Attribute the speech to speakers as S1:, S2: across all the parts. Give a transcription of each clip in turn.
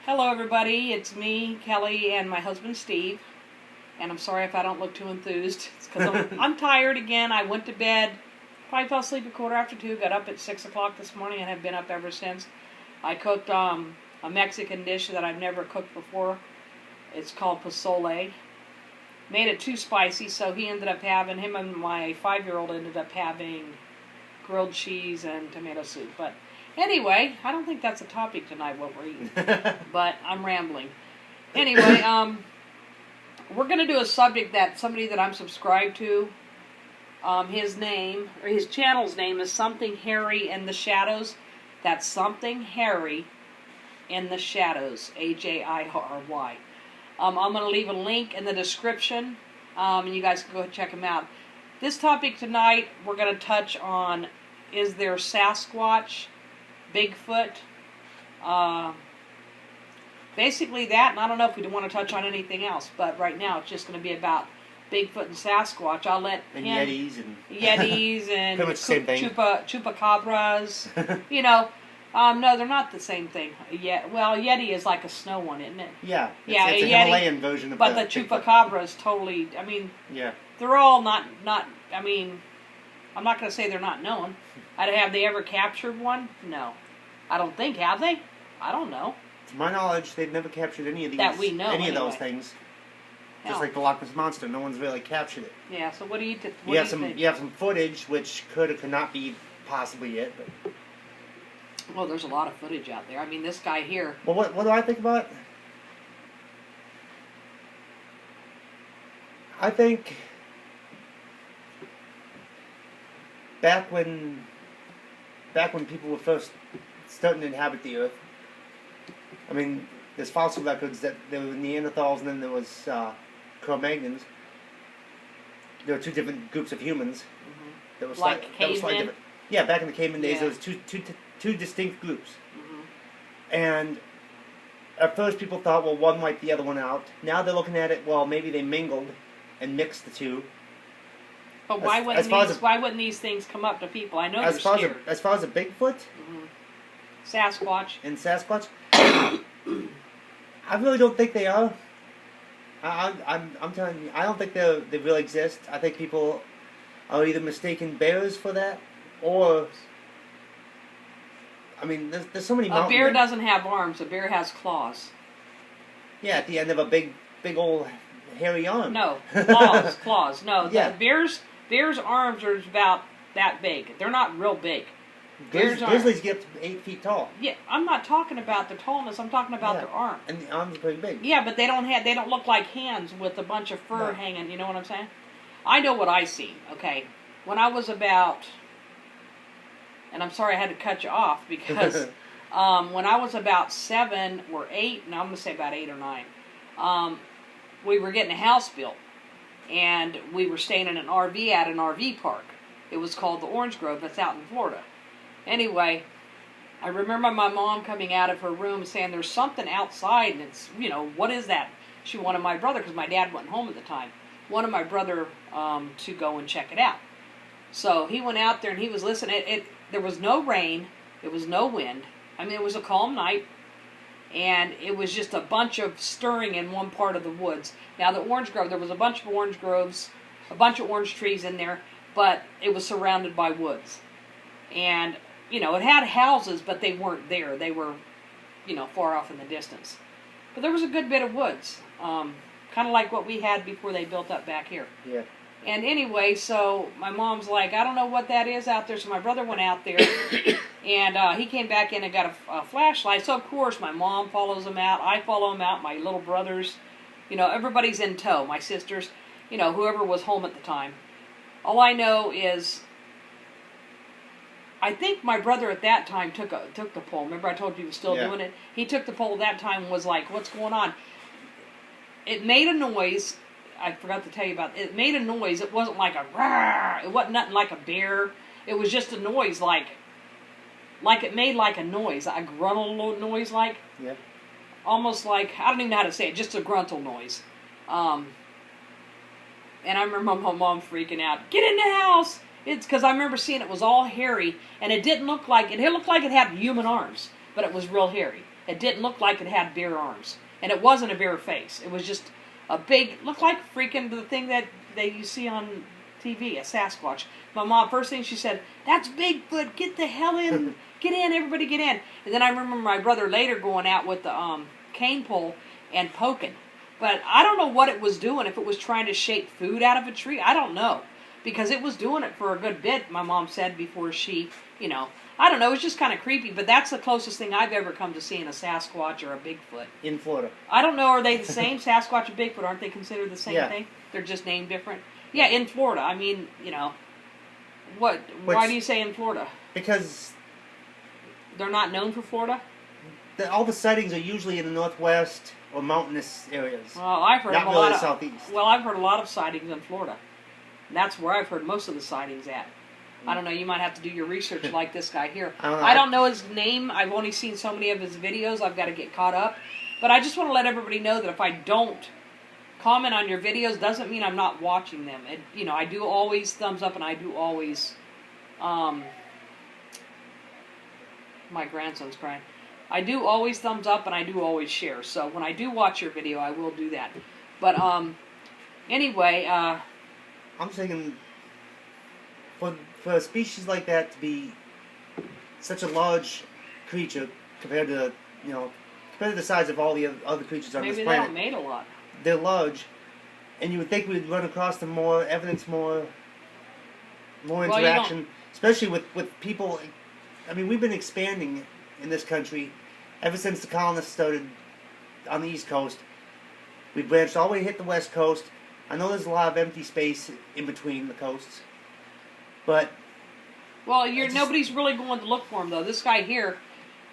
S1: Hello everybody, it's me, Kelly, and my husband Steve. And I'm sorry if I don't look too enthused. It's because I'm tired again. I went to bed, probably fell asleep at 2:45, got up at 6 o'clock this morning and have been up ever since. I cooked a Mexican dish that I've never cooked before. It's called pozole. Made it too spicy, so him and my 5-year-old ended up having grilled cheese and tomato soup. But anyway, I don't think that's a topic tonight, what we're eating. But I'm rambling. Anyway, we're going to do a subject that somebody that I'm subscribed to, his channel's name is Something Hairy in the Shadows. That's Something Hairy in the Shadows, H-A-I-R-Y. I'm going to leave a link in the description, and you guys can go check him out. This topic tonight, we're going to touch on, is there Sasquatch, Bigfoot, basically that, and I don't know if we want to touch on anything else, but right now it's just going to be about Bigfoot and Sasquatch. I'll let him...
S2: Yetis
S1: and
S2: pretty much the same thing.
S1: Chupacabras, you know. No, they're not the same thing. Well, Yeti is like a snow one, isn't it?
S2: Yeah.
S1: It's
S2: a Himalayan version of
S1: but the Chupacabra is totally, I mean,
S2: yeah.
S1: They're all not, I mean, I'm not going to say they're not known. Have they ever captured one? No. I don't think, have they? I don't know.
S2: To my knowledge, they've never captured any of these.
S1: That we know,
S2: of those things. Just like the Loch Ness Monster, no one's really captured it.
S1: Yeah, so what do you think?
S2: You have some footage, which could or could not be possibly it, but...
S1: Well, there's a lot of footage out there. I mean, this guy here...
S2: Well, what do I think about it? I think... Back when people were first starting to inhabit the Earth, I mean, there's fossil records that there were Neanderthals and then there was Cro-Magnons. There were two different groups of humans.
S1: Mm-hmm.
S2: That were
S1: like cavemen?
S2: Different. Yeah, back in the caveman days,
S1: yeah.
S2: there was two distinct groups.
S1: Mm-hmm.
S2: And at first people thought, well, one wiped the other one out. Now they're looking at it, well, maybe they mingled and mixed the two.
S1: But why wouldn't these things come up to people? I know they're scared.
S2: As far as a Bigfoot?
S1: Mm-hmm. Sasquatch.
S2: And Sasquatch? I really don't think they are. I'm telling you, I don't think they really exist. I think people are either mistaken bears for that, or... I mean, there's so many mountain...
S1: A bear doesn't have arms. A bear has claws.
S2: Yeah, at the end of a big old hairy arm.
S1: No, claws. No,
S2: yeah.
S1: Bears' arms are about that big. They're not real big.
S2: Grizzlies get up to 8 feet tall.
S1: Yeah, I'm not talking about their tallness. I'm talking about their arm.
S2: And the arms are pretty big.
S1: Yeah, but they don't look like hands with a bunch of fur hanging. You know what I'm saying? I know what I seen. Okay, when I was about, and I'm sorry I had to cut you off because when I was about 7 or 8, no, I'm gonna say about 8 or 9, we were getting a house built. And we were staying in an RV at an RV park. It was called the Orange Grove. That's out in Florida. Anyway, I remember my mom coming out of her room saying, there's something outside, and it's, you know, what is that? She wanted my brother, because my dad wasn't home at the time, wanted my brother to go and check it out. So he went out there, and he was listening. There was no rain. There was no wind. I mean, it was a calm night. And it was just a bunch of stirring in one part of the woods. Now, the orange grove, there was a bunch of orange groves, a bunch of orange trees in there, but it was surrounded by woods. And, you know, it had houses, but they weren't there. They were, you know, far off in the distance. But there was a good bit of woods, kind of like what we had before they built up back here.
S2: Yeah.
S1: And anyway, so my mom's like, I don't know what that is out there. So my brother went out there, and he came back in and got a flashlight. So, of course, my mom follows him out. I follow him out. My little brothers, you know, everybody's in tow. My sisters, you know, whoever was home at the time. All I know is I think my brother at that time took the pole. Remember I told you he was still doing it? He took the pole at that time and was like, what's going on? It made a noise. I forgot to tell you about it. It made a noise. It wasn't like a rah. It wasn't nothing like a bear. It was just a noise like it made like a noise, a gruntle noise like.
S2: Yeah.
S1: Almost like, I don't even know how to say it, just a gruntle noise. And I remember my mom freaking out, get in the house! It's because I remember seeing it was all hairy, and it didn't look like, it looked like it had human arms. but it was real hairy. It didn't look like it had bear arms. And it wasn't a bear face. It was just a big, looked like freaking the thing that you see on TV, a Sasquatch. My mom, first thing she said, "That's Bigfoot, get the hell in. Get in, everybody get in." And then I remember my brother later going out with the cane pole and poking. But I don't know what it was doing, if it was trying to shake food out of a tree. I don't know. Because it was doing it for a good bit, my mom said, before she, I don't know, it was just kind of creepy. But that's the closest thing I've ever come to seeing a Sasquatch or a Bigfoot.
S2: In Florida.
S1: I don't know, are they the same? Sasquatch and Bigfoot, aren't they considered the same thing? They're just named different? Yeah, in Florida. I mean, why do you say in Florida?
S2: Because
S1: they're not known for Florida?
S2: All the sightings are usually in the northwest or mountainous areas.
S1: Well, I've heard
S2: not
S1: a
S2: really
S1: lot
S2: the
S1: of
S2: southeast.
S1: Well, I've heard a lot of sightings in Florida. And that's where I've heard most of the sightings at. I don't know, you might have to do your research like this guy here. I don't know his name. I've only seen so many of his videos. I've got to get caught up. But I just want to let everybody know that if I don't comment on your videos, doesn't mean I'm not watching them. I do always thumbs up, and I do always, my grandson's crying. I do always thumbs up, and I do always share. So when I do watch your video, I will do that. But anyway,
S2: I'm thinking for a species like that to be such a large creature compared to the size of all the other creatures on this planet.
S1: Maybe they don't mate a lot.
S2: They're large, and you would think we'd run across them more, evidence more interaction, especially with people. I mean, we've been expanding in this country ever since the colonists started on the East Coast. We branched all the way to hit the West Coast. I know there's a lot of empty space in between the coasts, but
S1: nobody's really going to look for him though. This guy here,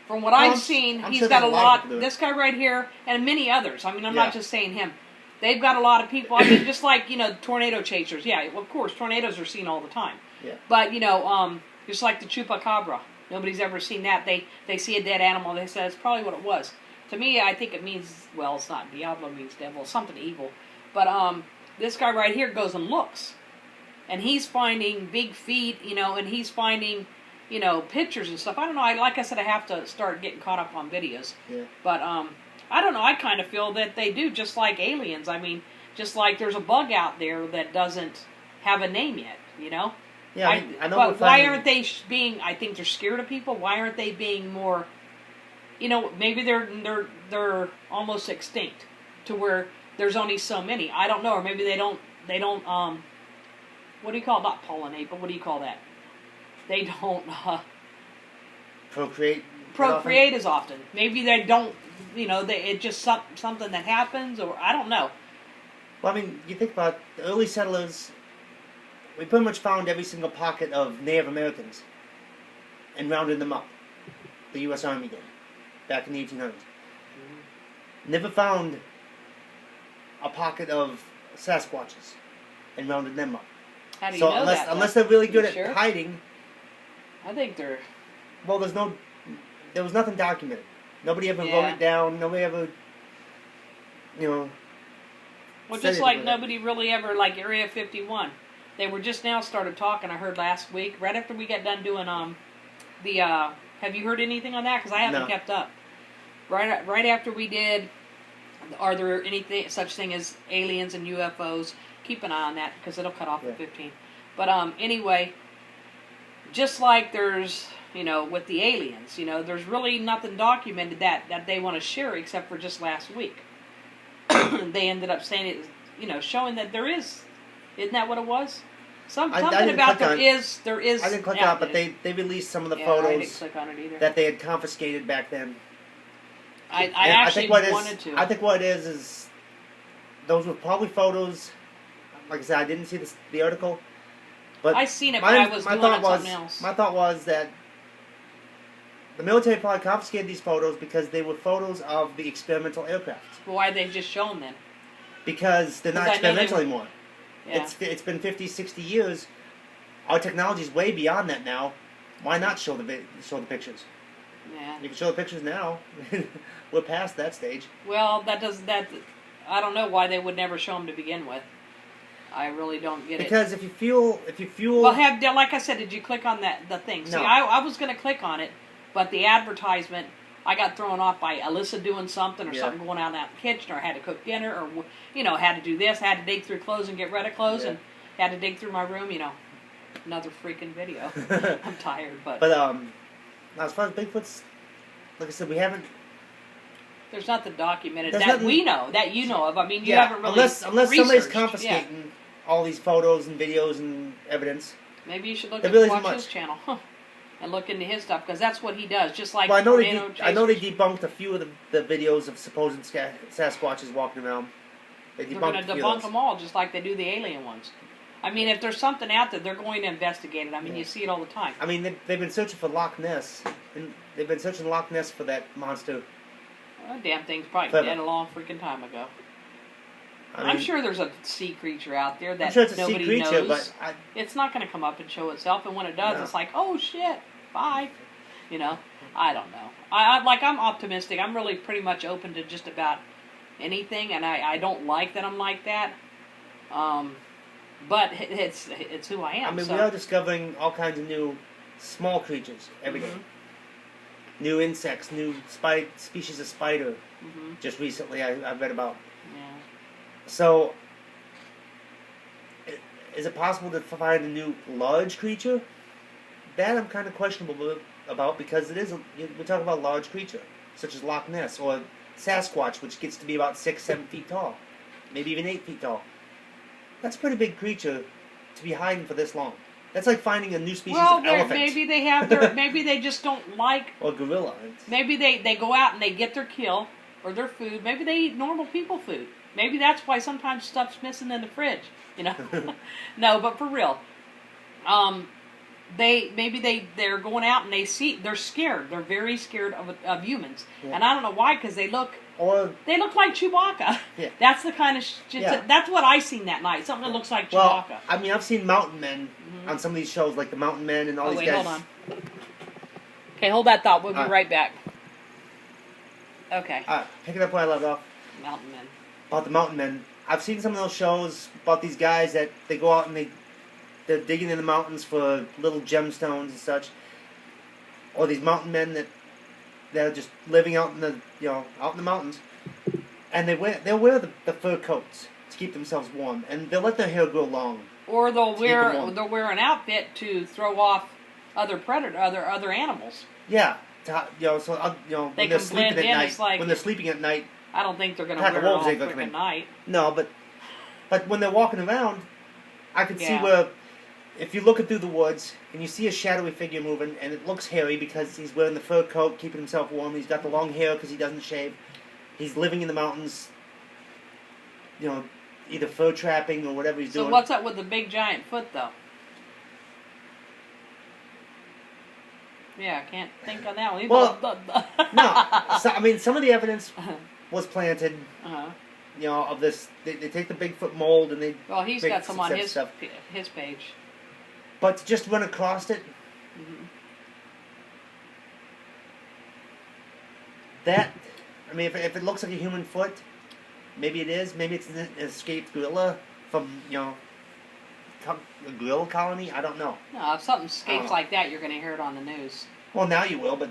S1: from what I've seen, he's got a lot. This guy right here, and many others. I mean, I'm not just saying him. They've got a lot of people. I mean, just like tornado chasers. Yeah, of course, tornadoes are seen all the time.
S2: Yeah.
S1: But just like the chupacabra, nobody's ever seen that. They see a dead animal. They say it's probably what it was. To me, I think it means, well, it's not. Diablo means devil, something evil. But this guy right here goes and looks, and he's finding big feet, and he's finding, pictures and stuff. I don't know. Like I said, I have to start getting caught up on videos.
S2: Yeah.
S1: But I don't know. I kind of feel that they do, just like aliens. I mean, just like there's a bug out there that doesn't have a name yet.
S2: Yeah, I know.
S1: But why aren't they being? I think they're scared of people. Why aren't they being more? Maybe they're almost extinct, to where there's only so many. I don't know, or maybe they don't. What do you call it? Not pollinate, but what do you call that? They don't procreate as often. Maybe they don't. It's just something that happens, or I don't know.
S2: Well, I mean, you think about the early settlers. We pretty much found every single pocket of Native Americans and rounded them up. The U.S. Army did, back in the 1800s. Mm-hmm. Never found a pocket of Sasquatches and rounded them up.
S1: How do you know that?
S2: Unless they're really good at hiding.
S1: I think they're...
S2: Well, there was nothing documented. Nobody ever wrote it down. Nobody ever, Well,
S1: just like nobody really ever, like Area 51. They were just now started talking, I heard last week, right after we got done doing have you heard anything on that? Because I haven't kept up. Right after we did, are there anything such thing as aliens and UFOs? Keep an eye on that, because it'll cut off at 15. But anyway, just like there's, with the aliens, there's really nothing documented that they want to share except for just last week. They ended up saying it, showing that there is. Isn't that what it was? Something about there is.
S2: I didn't click on it, but they released some of the photos
S1: I didn't click on it either.
S2: That they had confiscated back then.
S1: I actually wanted to.
S2: I think what it is those were probably photos. Like I said, I didn't see the article, but
S1: I seen it, but I was doing something else.
S2: My thought was that the military probably confiscated these photos because they were photos of the experimental aircraft.
S1: Well, why did they just show them then?
S2: Because they're not experimental anymore.
S1: Yeah.
S2: It's been 50, 60 years. Our technology is way beyond that now. Why not show the pictures?
S1: Yeah.
S2: You can show the pictures now. We're past that stage.
S1: Well, I don't know why they would never show them to begin with. I really don't get
S2: because if you feel.
S1: Well, like I said, did you click on the thing?
S2: No.
S1: See, I was going to click on it, but the advertisement I got thrown off by Alyssa doing something or
S2: Yeah.
S1: something going on out in the kitchen, or had to cook dinner, or had to do this, had to dig through clothes and get rid of clothes,
S2: Yeah.
S1: and had to dig through my room. Another freaking video. I'm tired, but
S2: as far as Bigfoot's, like I said, we haven't.
S1: there's nothing documented
S2: There's
S1: that
S2: nothing,
S1: we know, that you know of. I mean, you
S2: yeah,
S1: haven't really
S2: unless somebody's
S1: researched.
S2: confiscating all these photos and videos and evidence.
S1: Maybe you should look
S2: There
S1: at
S2: really
S1: watch
S2: isn't
S1: his
S2: much.
S1: channel and look into his stuff, because that's what he does. Just like
S2: Well, I know they
S1: Chasers.
S2: debunked a few of the videos of supposed Sasquatches walking around. They
S1: They're
S2: debunked
S1: going
S2: a
S1: to
S2: few of
S1: debunk
S2: those.
S1: them all, just like they do the alien ones. I mean, if there's something out there, they're going to investigate it. I mean,
S2: Yeah.
S1: you see it all the time.
S2: I mean, they've been searching for Loch Ness, and they've been searching Loch Ness for that monster.
S1: Well, damn thing's probably
S2: Forever.
S1: dead a long freaking time ago.
S2: I mean,
S1: I'm sure there's a sea creature out there that
S2: I'm sure it's a sea
S1: nobody
S2: creature,
S1: knows.
S2: but
S1: It's not going to come up and show itself, and when it does,
S2: No.
S1: it's like, oh shit, bye. I don't know. I'm optimistic. I'm really pretty much open to just about anything, and I don't like that I'm like that. But it's who I am.
S2: I mean,
S1: so.
S2: we are discovering all kinds of new small creatures every day. New insects, new species of spider.
S1: Mm-hmm.
S2: Just recently, I read about.
S1: Yeah.
S2: So, is it possible to find a new large creature? That I'm kind of questionable about, because we're talking about large creature, such as Loch Ness or Sasquatch, which gets to be about 6-7 feet tall, maybe even 8 feet tall. That's a pretty big creature to be hiding for this long. That's like finding a new species of elephant.
S1: Maybe they have their. Maybe they just don't like.
S2: Or gorilla.
S1: Maybe they go out and they get their kill or their food. Maybe they eat normal people food. Maybe that's why sometimes stuff's missing in the fridge. No, but for real, they're going out and they're scared. They're very scared of humans,
S2: Yeah.
S1: and I don't know why, because they look like Chewbacca.
S2: Yeah.
S1: That's the kind of
S2: Yeah.
S1: that's what I seen that night. Something that looks like
S2: Well,
S1: Chewbacca.
S2: I mean, I've seen mountain men on some of these shows, like the Mountain Men and all these guys.
S1: Hold on. Okay, hold that thought. We'll be right back. Okay.
S2: Pick it up where I left off.
S1: Mountain men.
S2: About the mountain men. I've seen some of those shows about these guys that they go out and they're digging in the mountains for little gemstones and such. Or these mountain men that they're just living out in the out in the mountains, and they'll wear the fur coats to keep themselves warm, and they'll let their hair grow long.
S1: Or they'll
S2: keep them warm.
S1: wear an outfit to throw off other other animals.
S2: Yeah, so
S1: They
S2: when they're
S1: can
S2: sleeping
S1: blend
S2: at
S1: in,
S2: night,
S1: it's like-
S2: when they're sleeping at night.
S1: I don't think they're going to
S2: Pack
S1: wear
S2: of
S1: it
S2: wolves
S1: all
S2: ain't gonna come
S1: freaking
S2: in.
S1: night.
S2: No, but when they're walking around, I could see
S1: Yeah.
S2: where, if you're looking through the woods and you see a shadowy figure moving, and it looks hairy because he's wearing the fur coat, keeping himself warm. He's got the long hair because he doesn't shave. He's living in the mountains, either fur trapping or whatever he's doing.
S1: So what's up with the big giant foot, though? Yeah, I can't think on that one.
S2: Well, no. So, I mean, some of the evidence was planted, of this. They take the Bigfoot mold and they.
S1: Well, he's
S2: make
S1: got some on
S2: success
S1: his
S2: stuff.
S1: his page.
S2: But to just run across it, that, I mean, if it looks like a human foot, maybe it is. Maybe it's an escaped gorilla from, a gorilla colony. I don't know.
S1: No, if something escapes like that, you're going to hear it on the news.
S2: Well, now you will, but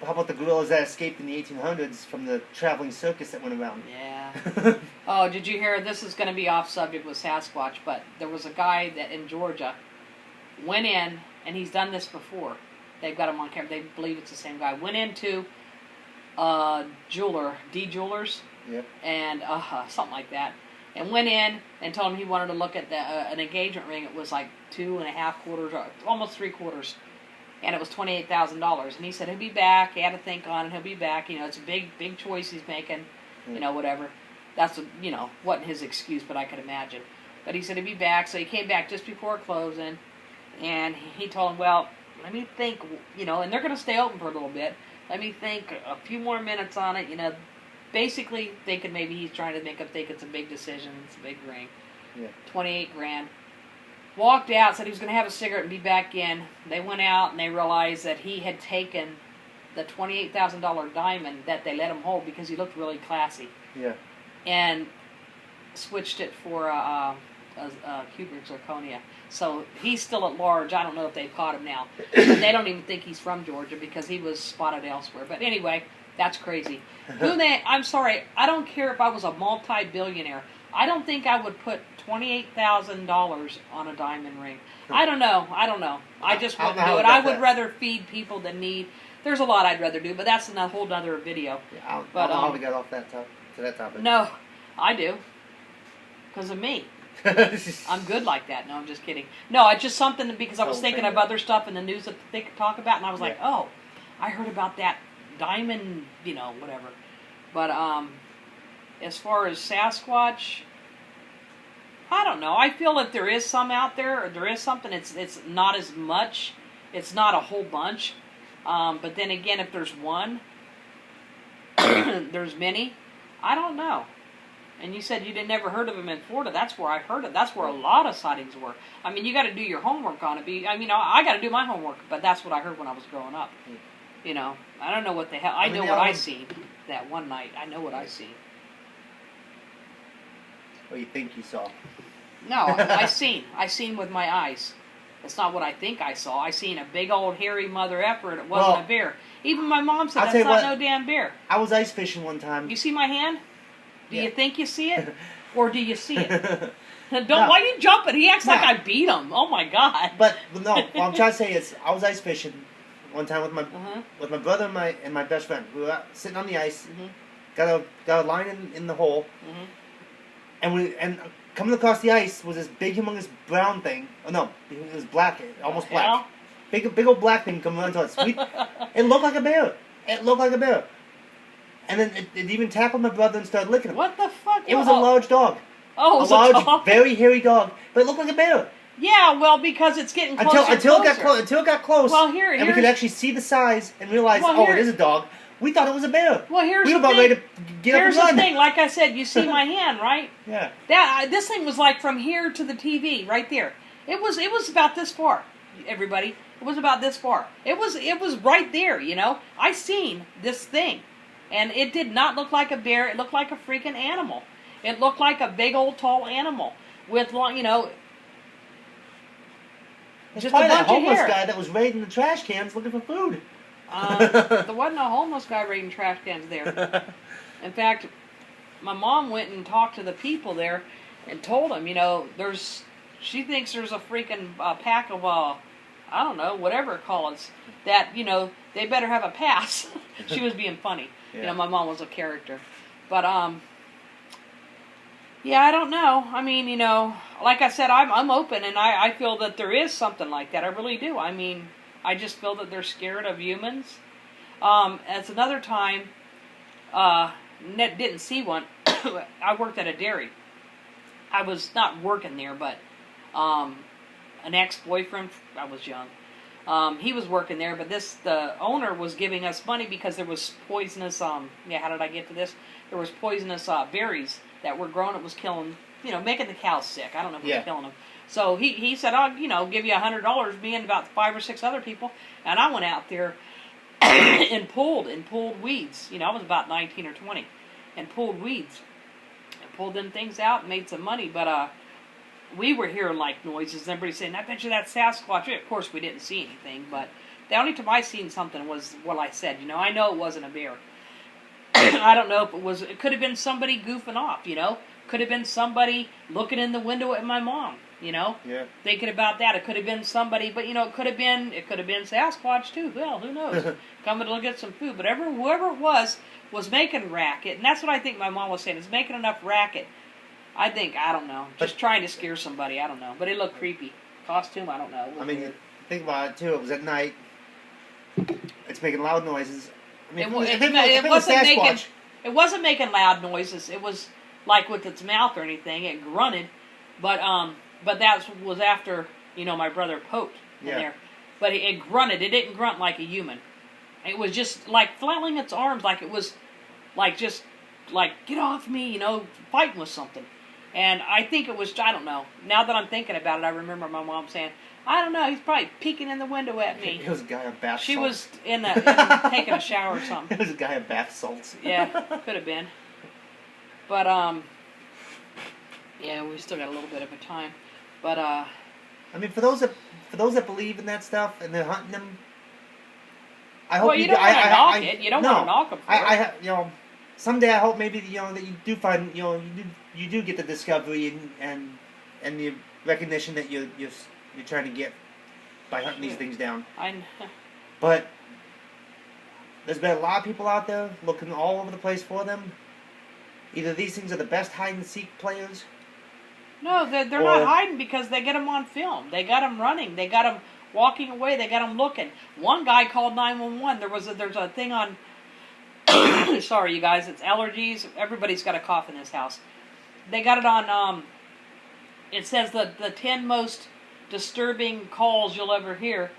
S2: how about the gorillas that escaped in the 1800s from the traveling circus that went around?
S1: Yeah. Oh, did you hear? This is going to be off subject with Sasquatch, but there was a guy that in Georgia went in, and he's done this before. They've got him on camera. They believe it's the same guy. Went into jeweler, D Jewelers,
S2: Yep.
S1: and something like that, and went in and told him he wanted to look at an engagement ring. It was like 2.5 quarters, or almost 3 quarters, and it was $28,000. And he said he'll be back. He had to think on it. He'll be back. It's a big choice he's making. Whatever. That's wasn't his excuse, but I could imagine. But he said he'd be back, so he came back just before closing, and he told him, well, let me think, and they're going to stay open for a little bit. Let me think a few more minutes on it, basically thinking maybe he's trying to make him think it's a big decision, it's a big ring.
S2: Yeah.
S1: $28,000. Walked out, said he was going to have a cigarette and be back in. They went out and they realized that he had taken the $28,000 diamond that they let him hold because he looked really classy.
S2: Yeah.
S1: And switched it for a cubic zirconia. So he's still at large. I don't know if they've caught him now. But they don't even think he's from Georgia because he was spotted elsewhere. But anyway, That's crazy. I'm sorry. I don't care if I was a multi-billionaire. I don't think I would put $28,000 on a diamond ring. I don't know. I just wouldn't do it. I would rather feed people that need. There's a lot I'd rather do, but that's a whole other video.
S2: Yeah, I don't know how we got off to that topic.
S1: No, I do. Because of me. I'm good like that. No, I'm just kidding. No, it's just something because I was thinking of other stuff in the news that they could talk about, and I was like, oh, I heard about that diamond, whatever. But as far as Sasquatch, I don't know. I feel that there is some out there, or there is something. It's not as much. It's not a whole bunch. But then again, if there's one, there's many. I don't know. And you said you never heard of him in Florida. That's where I heard it. That's where a lot of sightings were. I mean, you got to do your homework on it. I got to do my homework, but that's what I heard when I was growing up. I don't know what the hell. I know what I seen that one night. I know what I seen.
S2: What you think you saw?
S1: No, I seen with my eyes. That's not what I think I saw. I seen a big old hairy mother effer, and it wasn't a bear. Even my mom said that's not no damn bear.
S2: I was ice fishing one time.
S1: You see my hand? Do you think you see it? Or do you see it? Why are you jumping? He acts like I beat him. Oh my God.
S2: But no, what I'm trying to say is I was ice fishing one time with my brother and my best friend. We were out sitting on the ice, got a line in the hole, and coming across the ice was this big humongous brown thing. Oh no, it was black, almost black. Big old black thing coming onto us. It looked like a bear. And then it even tackled my brother and started licking him.
S1: What the fuck?
S2: It was a large dog.
S1: Oh, it was
S2: a large,
S1: dog?
S2: very hairy dog, but it looked like a bear.
S1: Yeah, well, because it's getting closer
S2: until it got close.
S1: Well,
S2: and we could actually see the size and realize, it is a dog. We thought it was a bear.
S1: Well, we
S2: were about ready to get up and run.
S1: Here's the thing. Like I said, you see my hand, right?
S2: Yeah.
S1: This thing was like from here to the TV, right there. It was about this far, everybody. It was about this far. It was right there. I seen this thing. And it did not look like a bear. It looked like a freaking animal. It looked like a big old tall animal with long,
S2: just a bunch of homeless guy that was raiding the trash cans looking for food.
S1: There wasn't a homeless guy raiding trash cans there. In fact, my mom went and talked to the people there and told them, she thinks there's a freaking pack of, I don't know, whatever it calls, that, they better have a pass. She was being funny.
S2: Yeah.
S1: My mom was a character. But, yeah, I don't know. I mean, like I said, I'm open, and I feel that there is something like that. I really do. I mean, I just feel that they're scared of humans. As another time, didn't see one. I worked at a dairy. I was not working there, but an ex-boyfriend, I was young. He was working there, but the owner was giving us money because there was poisonous, how did I get to this? There was poisonous berries that were grown. It was killing, making the cows sick. I don't know if it was killing them. So he said, I'll, give you $100, me and about 5 or 6 other people. And I went out there and pulled weeds. I was about 19 or 20 and pulled weeds. And pulled them things out and made some money. But, we were hearing like noises and everybody saying, I bet you that's Sasquatch. Of course, we didn't see anything, but the only time I seen something was what I said. I know it wasn't a bear. I don't know if it was. It could have been somebody goofing off. Could have been somebody looking in the window at my mom.
S2: Yeah.
S1: Thinking about that. It could have been somebody, but it could have been Sasquatch too. Well, who knows? Coming to look at some food, but whoever it was making racket, and that's what I think my mom was saying. Is making enough racket. I don't know. Just trying to scare somebody, I don't know. But it looked creepy. Costume, I don't know.
S2: I mean, think about it, too. It was at night. It's making loud noises. I mean,
S1: it wasn't making loud noises. It was like with its mouth or anything. It grunted. But that was after, my brother poked in there. But it grunted. It didn't grunt like a human. It was just like flailing its arms like it was like just like, get off me, fighting with something. And I think it was, I don't know. Now that I'm thinking about it, I remember my mom saying, I don't know, he's probably peeking in the window at me.
S2: It was a guy in bath salts.
S1: She was taking a shower or something.
S2: It was a guy in bath salts.
S1: Yeah, could have been. But, yeah, we still got a little bit of a time. But,
S2: I mean, for those that believe in that stuff and they're hunting them, I hope
S1: well, you don't want to knock it. You don't want to knock them for it.
S2: Someday I hope maybe that you do find you do get the discovery and the recognition that you're trying to get by hunting these things down. But there's been a lot of people out there looking all over the place for them. Either these things are the best hide and seek players.
S1: No, they're not hiding because they get them on film. They got them running. They got them walking away. They got them looking. One guy called 911. There's a thing on. Sorry, you guys. It's allergies. Everybody's got a cough in this house. They got it on. It says the 10 most disturbing calls you'll ever hear,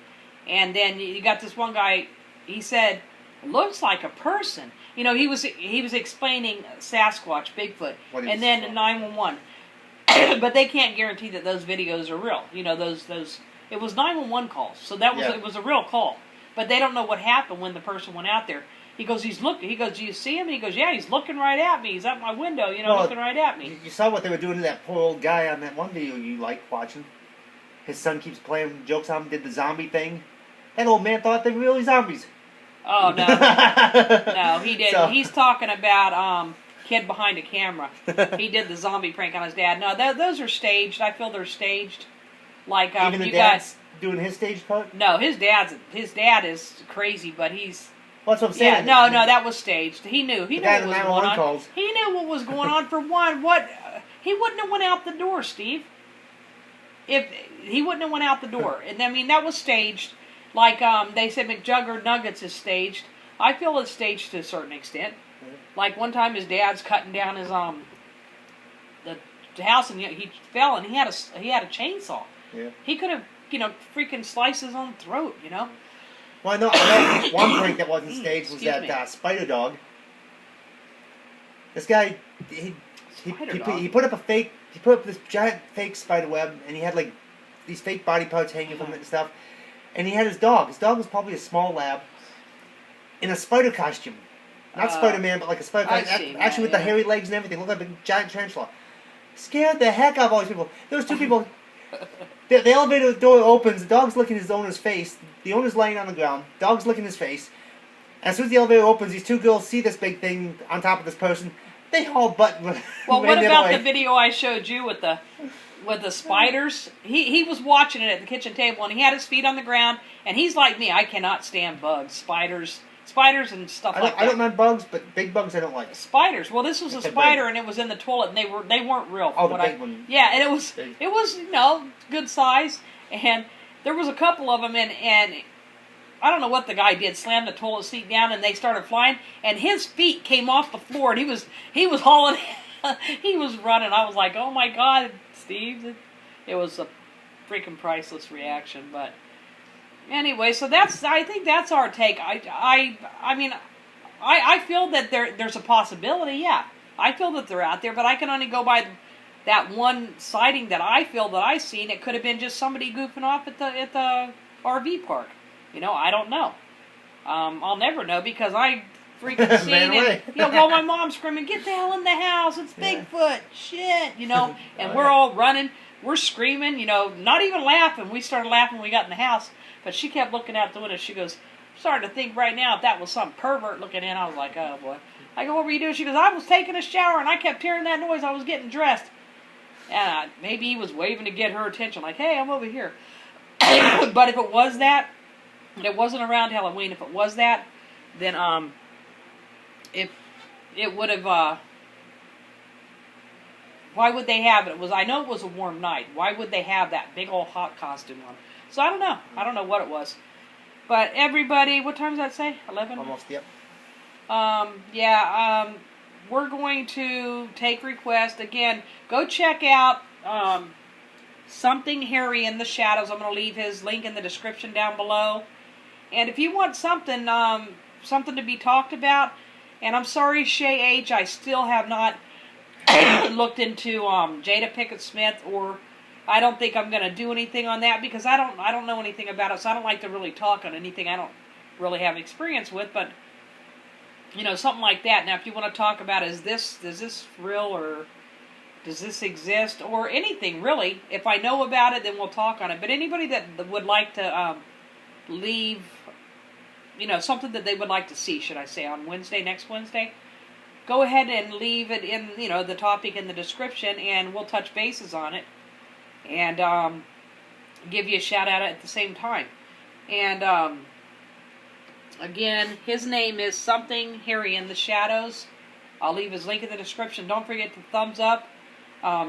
S1: and then you got this one guy. He said, "Looks like a person." You know, he was explaining Sasquatch, Bigfoot, and then 911. But they can't guarantee that those videos are real. You know, those it was 911 calls, so it was a real call. But they don't know what happened when the person went out there. He goes, he's looking. He goes, do you see him? And he goes, yeah, he's looking right at me. He's at my window, looking right at me.
S2: You saw what they were doing to that poor old guy on that one video you like watching. His son keeps playing jokes on him, did the zombie thing. That old man thought they were really zombies.
S1: Oh, no. No, he didn't. So. He's talking about kid behind a camera. He did the zombie prank on his dad. No, those are staged. I feel they're staged. Like
S2: even the dad's doing his stage part?
S1: No, his dad is crazy, but he's...
S2: Well, that's what I'm saying.
S1: Yeah, no, that was staged. He knew. He knew what was going on.
S2: Calls.
S1: He knew what was going on. For one, he wouldn't have went out the door, Steve. If he wouldn't have went out the door, and I mean that was staged. Like they said, McJugger Nuggets is staged. I feel it's staged to a certain extent. Mm-hmm. Like one time, his dad's cutting down his the house, and he fell, and he had a chainsaw.
S2: Yeah.
S1: He could have freaking sliced his own throat.
S2: Well, I know one prank that wasn't staged was that spider dog. This guy, he put up this giant fake spider web, and he had like these fake body parts hanging from it and stuff. And he had his dog. His dog was probably a small lab in a spider costume, not Spider-Man, but like a spider costume. Actually, with the hairy legs and everything, looked like a big giant tarantula. Scared the heck out of all these people. There was two people. The elevator door opens. The dog's licking his owner's face. The owner's laying on the ground. Dog's licking his face. As soon as the elevator opens, these two girls see this big thing on top of this person. They haul butt.
S1: Well, what about the video I showed you with the spiders? He was watching it at the kitchen table, and he had his feet on the ground. And he's like me. I cannot stand bugs, spiders and stuff like that.
S2: I don't mind bugs, but big bugs I don't like.
S1: Spiders. Well, this was a spider, and it was in the toilet, and they weren't real.
S2: Oh, the big one.
S1: Yeah, and it was good size, and there was a couple of them, and I don't know what the guy did. Slammed the toilet seat down, and they started flying, and his feet came off the floor, and he was hauling, he was running. I was like, oh my God, Steve! It was a freaking priceless reaction, but. Anyway, so I think that's our take. I mean, I feel that there's a possibility. Yeah, I feel that they're out there, but I can only go by that one sighting that I feel that I seen. It could have been just somebody goofing off at the RV park. I don't know. I'll never know because I freaking seen it. While my mom's screaming, "Get the hell in the house! It's Bigfoot!" Shit, and we're all running. We're screaming, not even laughing. We started laughing when we got in the house. But she kept looking out the window. She goes, I'm starting to think right now if that was some pervert looking in. I was like, oh, boy. I go, what were you doing? She goes, I was taking a shower, and I kept hearing that noise. I was getting dressed. And maybe he was waving to get her attention, like, hey, I'm over here. But if it was that, and it wasn't around Halloween, if it was that, then it would have... why would they have it? I know it was a warm night. Why would they have that big old hot costume on? So I don't know. I don't know what it was. But everybody, what time does that say? 11?
S2: Almost, yep.
S1: We're going to take requests. Again, go check out Something Hairy in the Shadows. I'm going to leave his link in the description down below. And if you want something to be talked about, and I'm sorry, Shay H., I still have not looked into Jada Pinkett Smith, or I don't think I'm going to do anything on that because I don't know anything about it, so I don't like to really talk on anything I don't really have experience with. But something like that. Now, if you want to talk about is this real or does this exist or anything really, if I know about it, then we'll talk on it. But anybody that would like to leave something that they would like to see, should I say, on Wednesday, next Wednesday, go ahead and leave it in, the topic in the description, and we'll touch bases on it, and give you a shout out at the same time. And again, his name is something Harry in the Shadows. I'll leave his link in the description. Don't forget to thumbs up,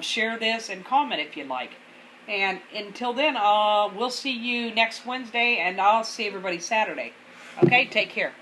S1: share this, and comment if you'd like. And until then, we'll see you next Wednesday, and I'll see everybody Saturday. Okay, take care.